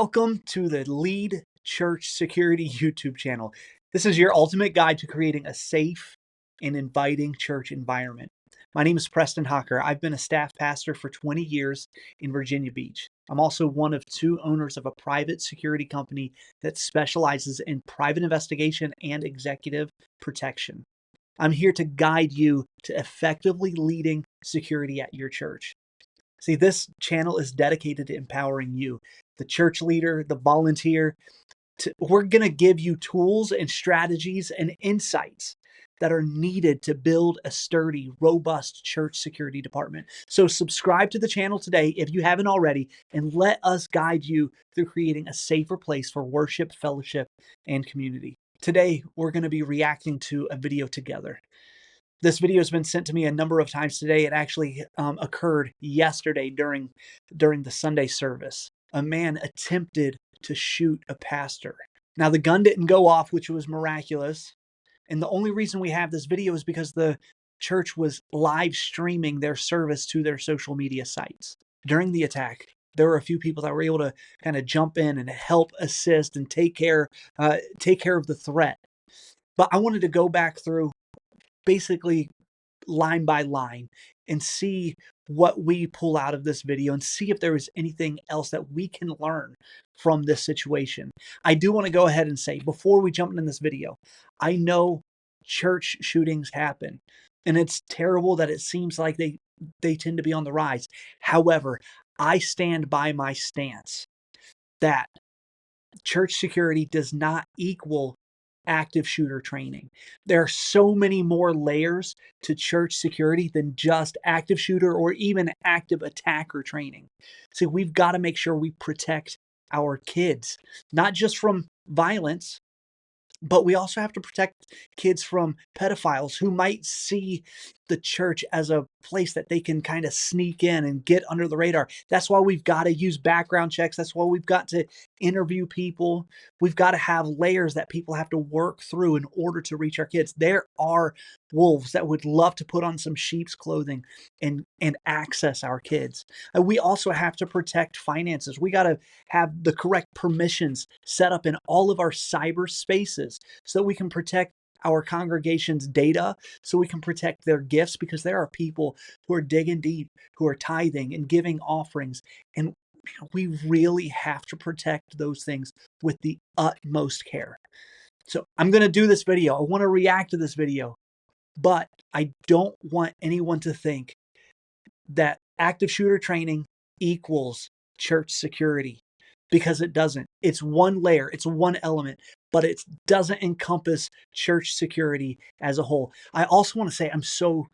Welcome to the Lead Church Security YouTube channel. This is your ultimate guide to creating a safe and inviting church environment. My name is Preston. I've been a staff pastor for 20 years in Virginia Beach. I'm also one of two owners of a private security company that specializes in private investigation and executive protection. I'm here to guide you to effectively leading security at your church. See, this channel is dedicated to empowering you, the church leader, the volunteer. We're going to give you tools and strategies and insights that are needed to build a sturdy, robust church security department. So subscribe to the channel today if you haven't already, and let us guide you through creating a safer place for worship, fellowship, and community. Today, we're going to be reacting to a video together. This video has been sent to me a number of times today. It actually occurred yesterday during the Sunday service. A man attempted to shoot a pastor. Now, the gun didn't go off, which was miraculous. And the only reason we have this video is because the church was live streaming their service to their social media sites. During the attack, there were a few people that were able to kind of jump in and help assist and take care of the threat. But I wanted to go back through basically line by line and see what we pull out of this video and see if there is anything else that we can learn from this situation. I do want to go ahead and say, before we jump into this video, I know church shootings happen, and it's terrible that it seems like they tend to be on the rise. However, I stand by my stance that church security does not equal active shooter training. There are so many more layers to church security than just active shooter or even active attacker training. See, we've got to make sure we protect our kids, not just from violence, but we also have to protect kids from pedophiles who might see the church as a place that they can kind of sneak in and get under the radar. That's why we've got to use background checks. That's why we've got to interview people. We've got to have layers that people have to work through in order to reach our kids. There are wolves that would love to put on some sheep's clothing and access our kids. We also have to protect finances. We got to have the correct permissions set up in all of our cyber spaces so that we can protect our congregation's data, so we can protect their gifts, because there are people who are digging deep, who are tithing and giving offerings. And we really have to protect those things with the utmost care. So I'm going to do this video. I want to react to this video, but I don't want anyone to think that active shooter training equals church security, because it doesn't. It's one layer, it's one element, but it doesn't encompass church security as a whole. I also want to say I'm so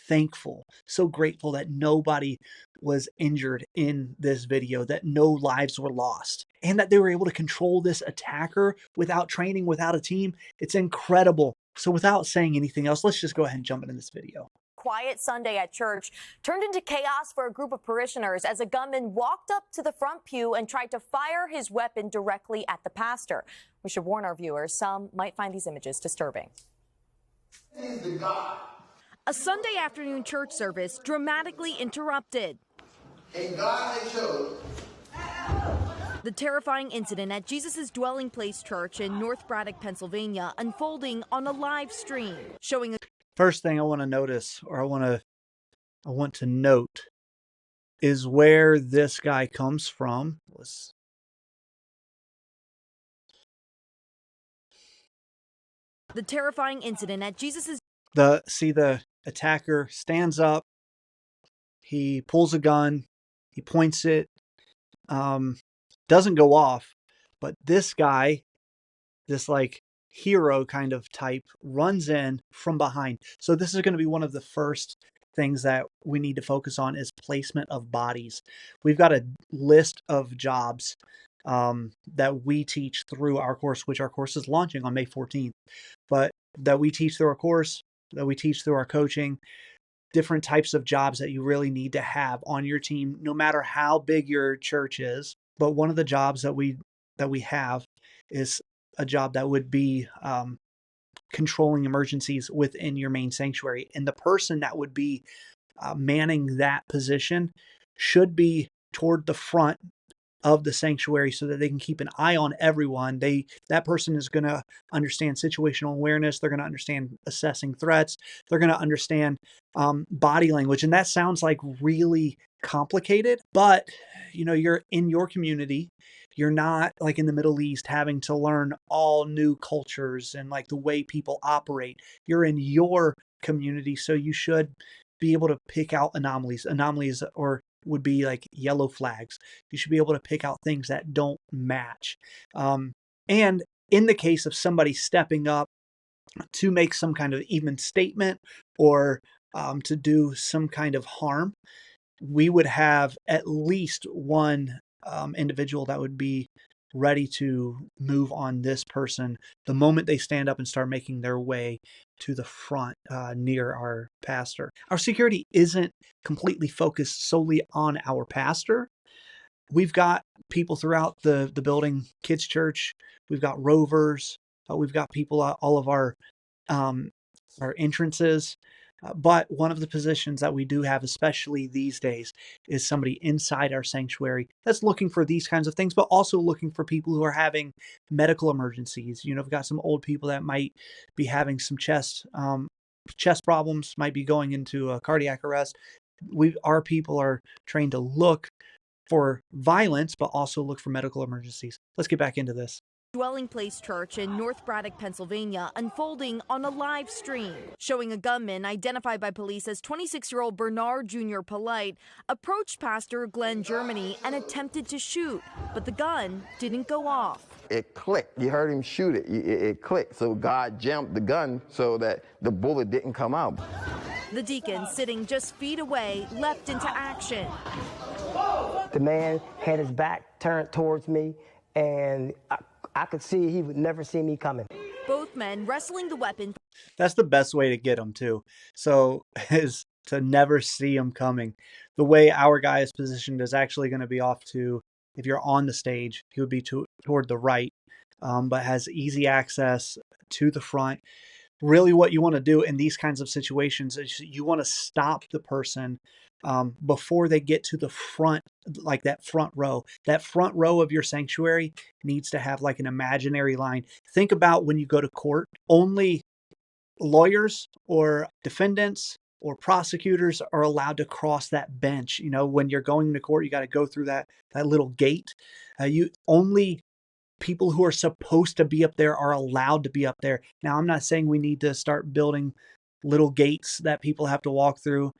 thankful, so grateful that nobody was injured in this video, that no lives were lost, and that they were able to control this attacker without training, without a team. It's incredible. So without saying anything else, let's just go ahead and jump into this video. Quiet Sunday at church turned into chaos for a group of parishioners as a gunman walked up to the front pew and tried to fire his weapon directly at the pastor. We should warn our viewers, some might find these images disturbing. A Sunday afternoon church service dramatically interrupted. The terrifying incident at Jesus' Dwelling Place Church in North Braddock, Pennsylvania, unfolding on a live stream, showing a First thing I want to notice, or I want to note, is where this guy comes from. The terrifying incident at Jesus' the attacker stands up, he pulls a gun, he points it, doesn't go off, but this guy, this like hero kind of type, runs in from behind. So this is going to be one of the first things that we need to focus on, is placement of bodies. We've got a list of jobs that we teach through our course, which our course is launching on May 14th, but that we teach through our course, that we teach through our coaching, different types of jobs that you really need to have on your team, no matter how big your church is. But one of the jobs that we have is a job that would be controlling emergencies within your main sanctuary. And the person that would be manning that position should be toward the front of the sanctuary so that they can keep an eye on everyone. That person is going to understand situational awareness. They're going to understand assessing threats. They're going to understand body language. And that sounds like really complicated, but you're in your community. You're not like in the Middle East having to learn all new cultures and like the way people operate. You're in your community, so you should be able to pick out anomalies. Anomalies or would be like yellow flags. You should be able to pick out things that don't match. And in the case of somebody stepping up to make some kind of even statement or to do some kind of harm, we would have at least one individual that would be ready to move on this person the moment they stand up and start making their way to the front near our pastor. Our security isn't completely focused solely on our pastor. We've got people throughout the building, kids church, we've got rovers, we've got people at all of um, our entrances. But one of the positions that we do have, especially these days, is somebody inside our sanctuary that's looking for these kinds of things, but also looking for people who are having medical emergencies. We've got some old people that might be having some chest problems, might be going into a cardiac arrest. Our people are trained to look for violence, but also look for medical emergencies. Let's get back into this. Dwelling Place Church in North Braddock, Pennsylvania, unfolding on a live stream, showing a gunman identified by police as 26-year-old Bernard Jr. Polite approached Pastor Glenn Germany and attempted to shoot, but the gun didn't go off. It clicked. You heard him shoot it. It clicked. So God jammed the gun so that the bullet didn't come out. The deacon, sitting just feet away, leapt into action. The man had his back turned towards me, and I could see he would never see me coming. Both men wrestling the weapon. That's the best way to get them too. So is to never see them coming. The way our guy is positioned is actually going to be off to, if you're on the stage, he would be toward the right, but has easy access to the front. Really what you want to do in these kinds of situations is you want to stop the person before they get to the front, like that front row. That front row of your sanctuary needs to have like an imaginary line. Think about when you go to court, only lawyers or defendants or prosecutors are allowed to cross that bench. When you're going to court, you got to go through that little gate. You only people who are supposed to be up there are allowed to be up there. Now, I'm not saying we need to start building little gates that people have to walk through,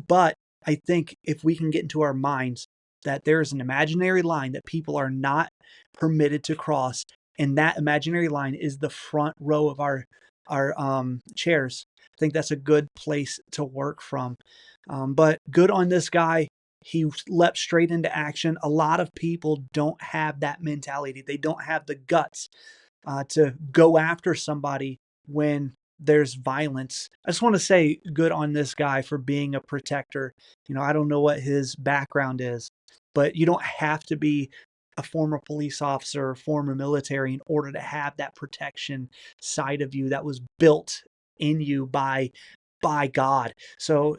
but I think if we can get into our minds that there is an imaginary line that people are not permitted to cross, and that imaginary line is the front row of our chairs, I think that's a good place to work from. But good on this guy. He leapt straight into action. A lot of people don't have that mentality. They don't have the guts to go after somebody when there's violence. I just want to say good on this guy for being a protector. I don't know what his background is, but you don't have to be a former police officer or former military in order to have that protection side of you that was built in you by God. So,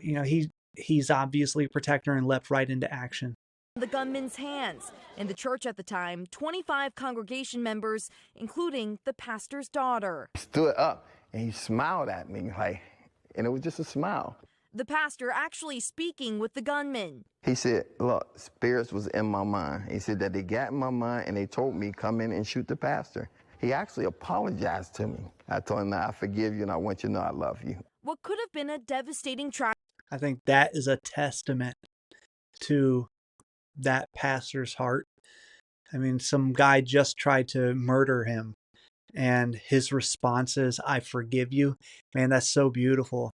he's obviously a protector and leapt right into action. The gunman's hands. In the church at the time, 25 congregation members, including the pastor's daughter. He stood up and he smiled at me, and it was just a smile. The pastor actually speaking with the gunman. He said, look, spirits was in my mind. He said that they got in my mind and they told me come in and shoot the pastor. He actually apologized to me. I told him that I forgive you and I want you to know I love you. What could have been a devastating tragedy. I think that is a testament to that pastor's heart. I mean, some guy just tried to murder him, and his response is, I forgive you. Man, that's so beautiful.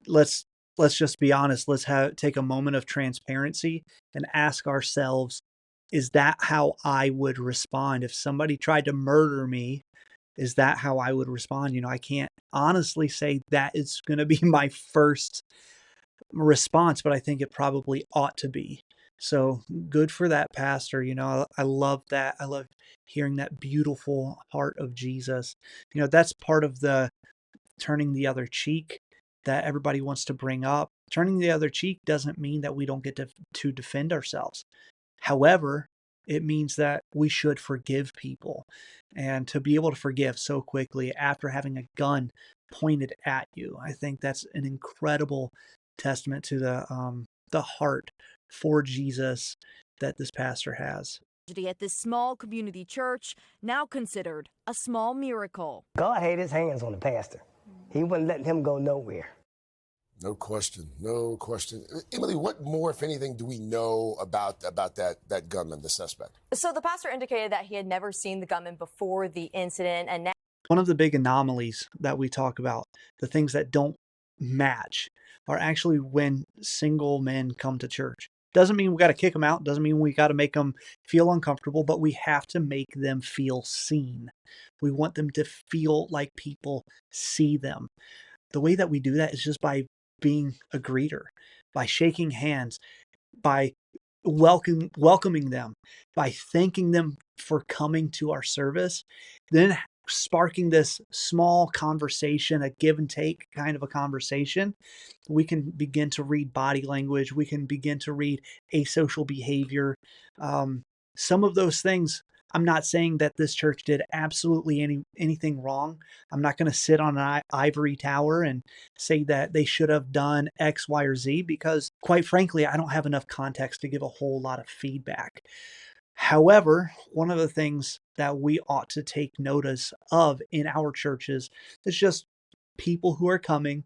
Let's just be honest. Let's take a moment of transparency and ask ourselves, is that how I would respond? If somebody tried to murder me, is that how I would respond? I can't honestly say that is going to be my first response, but I think it probably ought to be. So good for that pastor. I love that. I love hearing that beautiful heart of Jesus. That's part of the turning the other cheek that everybody wants to bring up. Turning the other cheek doesn't mean that we don't get to defend ourselves. However, It means that we should forgive people. And to be able to forgive so quickly after having a gun pointed at you, I think that's an incredible testament to the heart for Jesus that this pastor has. At this small community church, now considered a small miracle. God had his hands on the pastor. He wasn't letting him go nowhere. No question, no question. Emily, what more, if anything, do we know about that gunman, the suspect? So the pastor indicated that he had never seen the gunman before the incident, and now one of the big anomalies that we talk about, the things that don't match, are actually when single men come to church. Doesn't mean we got to kick them out. Doesn't mean we got to make them feel uncomfortable, but we have to make them feel seen. We want them to feel like people see them. The way that we do that is just by being a greeter, by shaking hands, by welcoming them, by thanking them for coming to our service, then sparking this small conversation, a give and take kind of a conversation. We can begin to read body language. We can begin to read asocial behavior. Some of those things, I'm not saying that this church did absolutely anything wrong. I'm not going to sit on an ivory tower and say that they should have done X, Y, or Z, because quite frankly, I don't have enough context to give a whole lot of feedback. However, one of the things that we ought to take notice of in our churches is just people who are coming,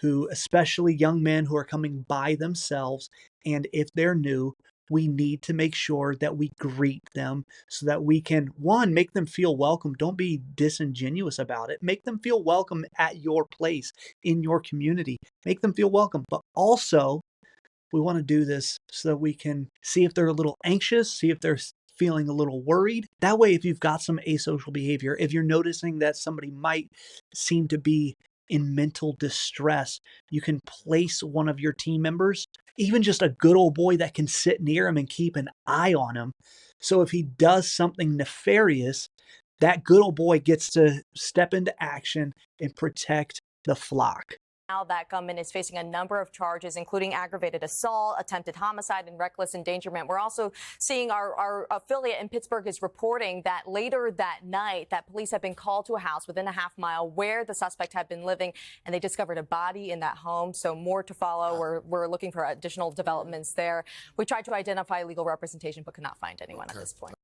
who, especially young men who are coming by themselves, and if they're new, we need to make sure that we greet them so that we can, one, make them feel welcome. Don't be disingenuous about it. Make them feel welcome at your place, in your community. Make them feel welcome. But also, we want to do this so that we can see if they're a little anxious, see if they're feeling a little worried. That way, if you've got some asocial behavior, if you're noticing that somebody might seem to be in mental distress, you can place one of your team members, even just a good old boy that can sit near him and keep an eye on him. So if he does something nefarious, that good old boy gets to step into action and protect the flock. Now that gunman is facing a number of charges, including aggravated assault, attempted homicide, and reckless endangerment. We're also seeing our affiliate in Pittsburgh is reporting that later that night that police have been called to a house within a half-mile where the suspect had been living, and they discovered a body in that home. So more to follow. We're looking for additional developments there. We tried to identify legal representation but could not find anyone at this point.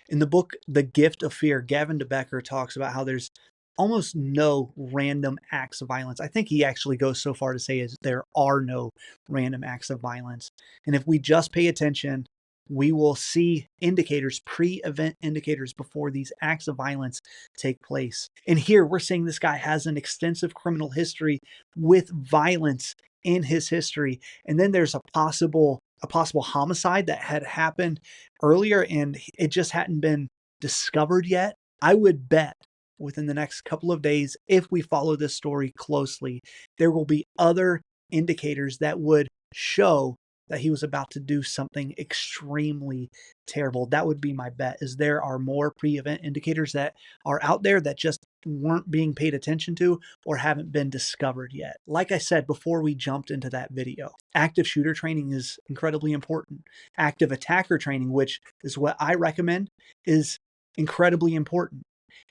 In the book, The Gift of Fear, Gavin DeBecker talks about how there's almost no random acts of violence. I think he actually goes so far to say is there are no random acts of violence. And if we just pay attention, we will see indicators, pre-event indicators before these acts of violence take place. And here we're saying this guy has an extensive criminal history with violence in his history. And then there's a possible homicide that had happened earlier and it just hadn't been discovered yet. I would bet within the next couple of days, if we follow this story closely, there will be other indicators that would show that he was about to do something extremely terrible. That would be my bet, is there are more pre-event indicators that are out there that just weren't being paid attention to or haven't been discovered yet. Like I said before we jumped into that video, active shooter training is incredibly important. Active attacker training, which is what I recommend, is incredibly important.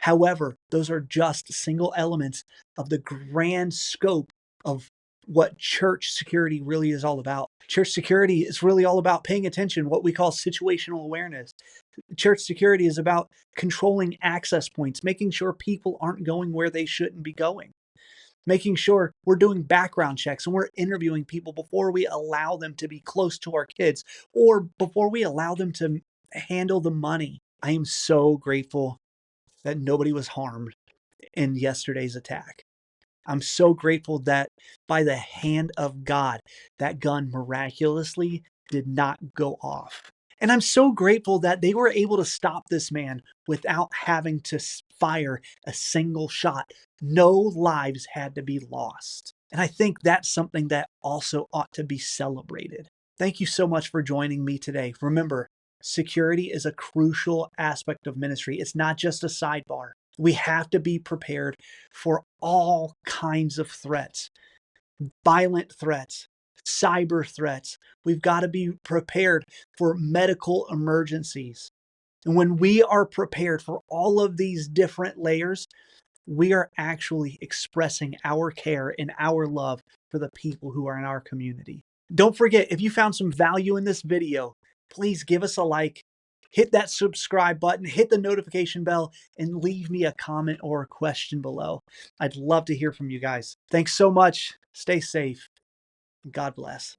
However, those are just single elements of the grand scope of what church security really is all about. Church security is really all about paying attention, what we call situational awareness. Church security is about controlling access points, making sure people aren't going where they shouldn't be going, making sure we're doing background checks and we're interviewing people before we allow them to be close to our kids or before we allow them to handle the money. I am so grateful that nobody was harmed in yesterday's attack. I'm so grateful that by the hand of God, that gun miraculously did not go off. And I'm so grateful that they were able to stop this man without having to fire a single shot. No lives had to be lost. And I think that's something that also ought to be celebrated. Thank you so much for joining me today. Remember, security is a crucial aspect of ministry. It's not just a sidebar. We have to be prepared for all kinds of threats, violent threats, cyber threats. We've got to be prepared for medical emergencies. And when we are prepared for all of these different layers, we are actually expressing our care and our love for the people who are in our community. Don't forget, if you found some value in this video, please give us a like, hit that subscribe button, hit the notification bell, and leave me a comment or a question below. I'd love to hear from you guys. Thanks so much. Stay safe. God bless.